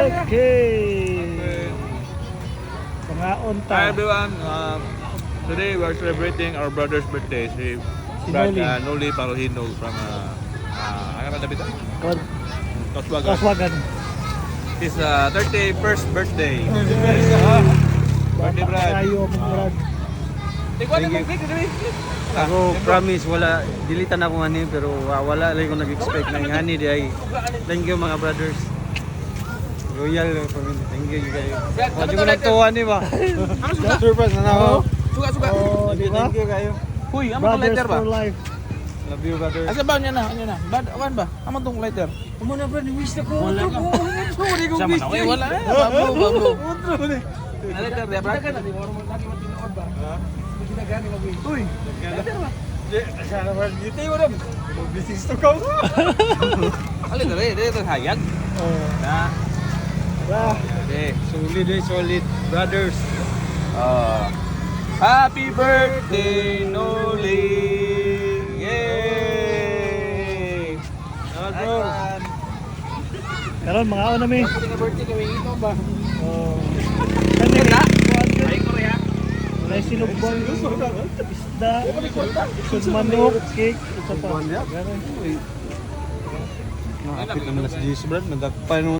Okay. Pangaon Hi ta. everyone, today we are celebrating our brother's birthday. Si Noli. Noli Parohino from ano na dito? Kaswagan. Kaswagan. His 31st birthday. Birthday Brad. Kayo Brad. Thank you. Ako promise wala dilitan ako ani pero wala lang ko nag-expect na ngani di ay. Thank you mga brothers. Royal family. Thank you guys. O di ko nagtuwa ni ba. Surprise na ako. Suka. Oh, di ba? Thank you kayo. Huy, amo tong Brothers lighter ba? for life. Love you brothers. Asa ba niya na? Bad, awan ba? Amo tong lighter. Amo na bro, ni-wish na ko. Wala ka. Sama na. Wala eh. Bablo. Lighter dia, Brad. Uy. Sana ba dito mo ram. Business to ko. Ali dere hayag. Oh. Na. Ra. Solid brothers. Happy birthday, Noli! Yay! Bro. Karon mga on nami. birthday kami ito ba? Oh. Kani Korea? kuan Ay, Korea. May sinubon. Isda. Manok, cake, isa pa. Ganun. Nakapit naman na si Jesus brad. Nagakpan